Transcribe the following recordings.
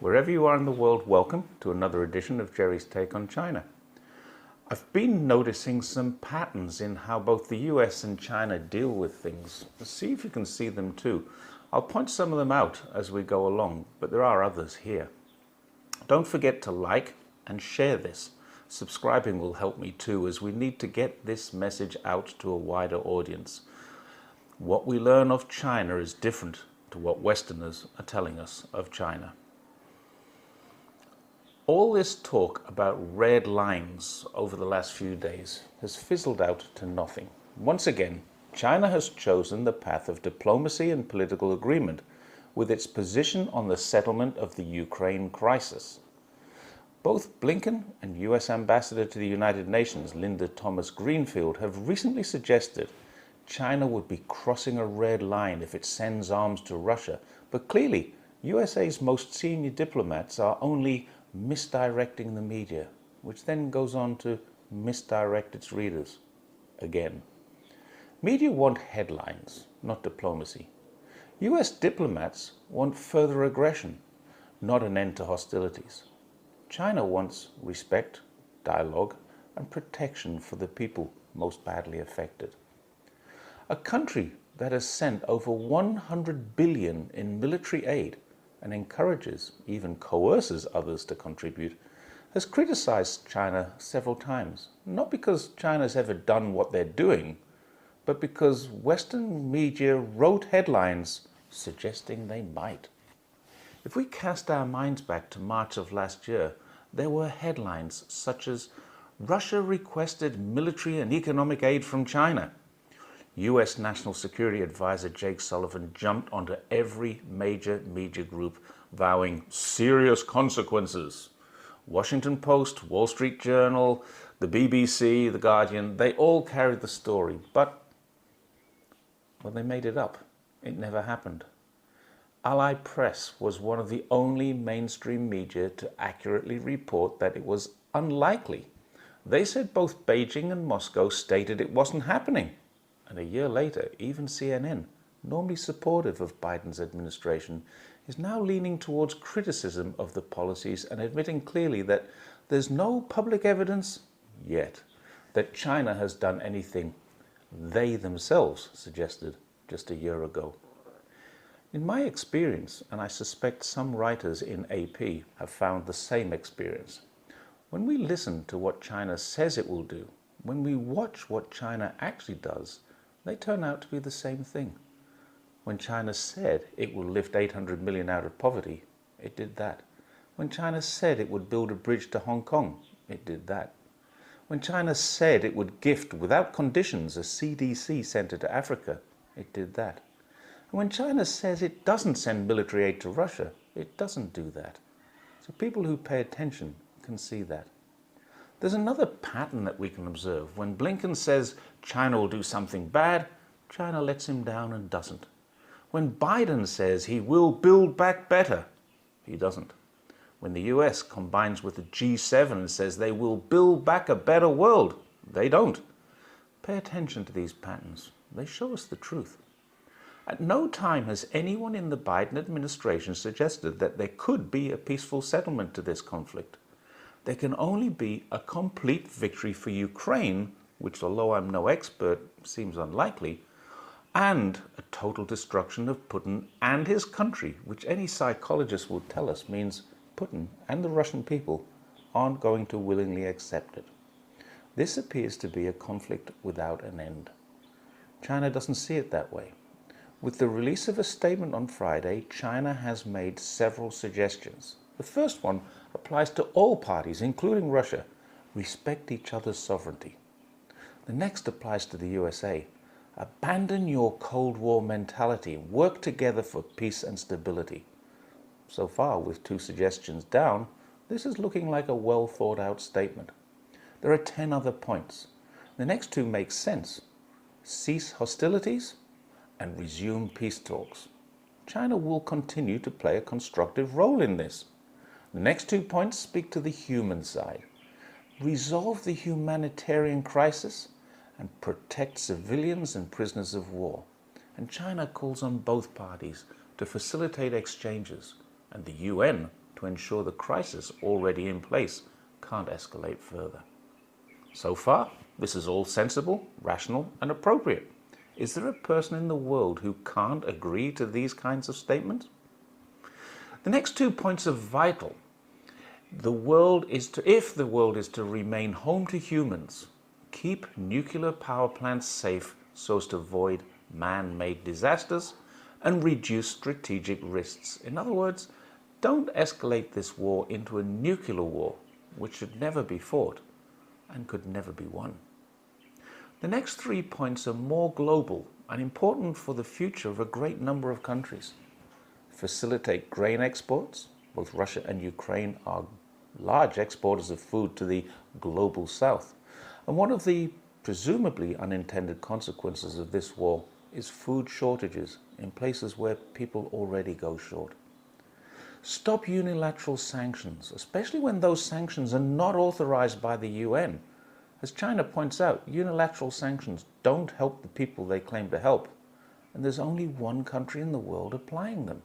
Wherever you are in the world, welcome to another edition of Jerry's Take on China. I've been noticing some patterns in how both the US and China deal with things. See if you can see them too. I'll point some of them out as we go along, but there are others here. Don't forget to like and share this. Subscribing will help me too, as we need to get this message out to a wider audience. What we learn of China is different to what Westerners are telling us of China. All this talk about red lines over the last few days has fizzled out to nothing. Once again, China has chosen the path of diplomacy and political agreement with its position on the settlement of the Ukraine crisis. Both Blinken and US Ambassador to the United Nations, Linda Thomas-Greenfield, have recently suggested China would be crossing a red line if it sends arms to Russia. But clearly, USA's most senior diplomats are only misdirecting the media, which then goes on to misdirect its readers again. Media want headlines, not diplomacy. US diplomats want further aggression, not an end to hostilities. China wants respect, dialogue, and protection for the people most badly affected. A country that has sent over 100 billion in military aid and encourages, even coerces others to contribute, has criticized China several times, not because China's ever done what they're doing, but because Western media wrote headlines suggesting they might. If we cast our minds back to March of last year, there were headlines such as Russia requested military and economic aid from China. US National Security Advisor Jake Sullivan jumped onto every major media group vowing serious consequences. Washington Post, Wall Street Journal, the BBC, The Guardian, they all carried the story, but well, they made it up. It never happened. Ally Press was one of the only mainstream media to accurately report that it was unlikely. They said both Beijing and Moscow stated it wasn't happening. And a year later, even CNN, normally supportive of Biden's administration, is now leaning towards criticism of the policies and admitting clearly that there's no public evidence yet that China has done anything they themselves suggested just a year ago. In my experience, and I suspect some writers in AP have found the same experience, when we listen to what China says it will do, when we watch what China actually does, they turn out to be the same thing. When China said it will lift 800 million out of poverty, it did that. When China said it would build a bridge to Hong Kong, it did that. When China said it would gift without conditions a CDC center to Africa, it did that. And when China says it doesn't send military aid to Russia, it doesn't do that. So people who pay attention can see that. There's another pattern that we can observe. When Blinken says China will do something bad, China lets him down and doesn't. When Biden says he will build back better, he doesn't. When the US combines with the G7 and says they will build back a better world, they don't. Pay attention to these patterns. They show us the truth. At no time has anyone in the Biden administration suggested that there could be a peaceful settlement to this conflict. There can only be a complete victory for Ukraine, which, although I'm no expert, seems unlikely, and a total destruction of Putin and his country, which any psychologist will tell us means Putin and the Russian people aren't going to willingly accept it. This appears to be a conflict without an end. China doesn't see it that way. With the release of a statement on Friday, China has made several suggestions. The first one applies to all parties, including Russia. Respect each other's sovereignty. The next applies to the USA. Abandon your Cold War mentality. Work together for peace and stability. So far, with 2 suggestions down, this is looking like a well thought out statement. There are 10 other points. The next 2 make sense. Cease hostilities and resume peace talks. China will continue to play a constructive role in this. The next 2 points speak to the human side. Resolve the humanitarian crisis and protect civilians and prisoners of war. And China calls on both parties to facilitate exchanges and the UN to to ensure the crisis already in place can't escalate further. So far, this is all sensible, rational, and appropriate. Is there a person in the world who can't agree to these kinds of statements? The next 2 points are vital. If the world is to remain home to humans, keep nuclear power plants safe so as to avoid man-made disasters, and reduce strategic risks. In other words, don't escalate this war into a nuclear war, which should never be fought and could never be won. The next 3 points are more global and important for the future of a great number of countries. Facilitate grain exports. Both Russia and Ukraine are large exporters of food to the global south. And one of the presumably unintended consequences of this war is food shortages in places where people already go short. Stop unilateral sanctions, especially when those sanctions are not authorized by the UN. As China points out, unilateral sanctions don't help the people they claim to help, and there's only one country in the world applying them.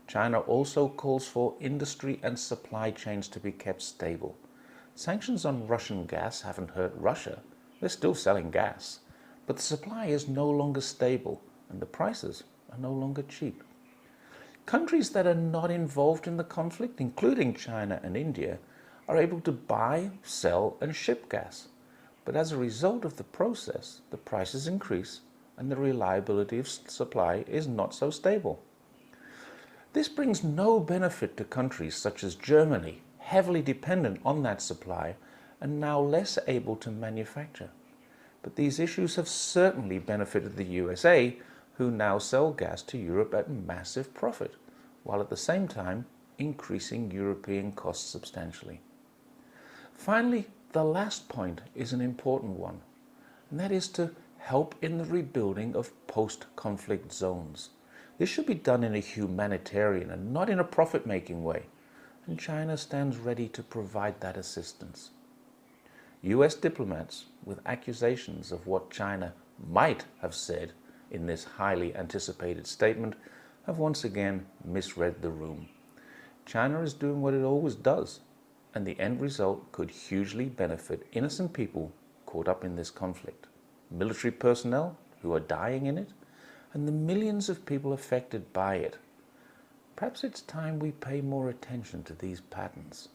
China also calls for industry and supply chains to be kept stable. Sanctions on Russian gas haven't hurt Russia. They're still selling gas. But the supply is no longer stable, and the prices are no longer cheap. Countries that are not involved in the conflict, including China and India, are able to buy, sell, and ship gas. But as a result of the process, the prices increase, and the reliability of supply is not so stable. This brings no benefit to countries such as Germany, heavily dependent on that supply and now less able to manufacture. But these issues have certainly benefited the USA, who now sell gas to Europe at massive profit, while at the same time increasing European costs substantially. Finally, the last point is an important one, and that is to help in the rebuilding of post-conflict zones. This should be done in a humanitarian and not in a profit-making way, and China stands ready to provide that assistance. US diplomats, with accusations of what China might have said in this highly anticipated statement, have once again misread the room. China is doing what it always does, and the end result could hugely benefit innocent people caught up in this conflict, military personnel who are dying in it, and the millions of people affected by it. Perhaps it's time we pay more attention to these patterns.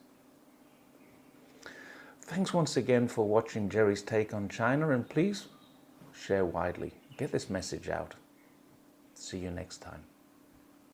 Thanks once again for watching Jerry's Take on China, and please share widely. Get this message out. See you next time.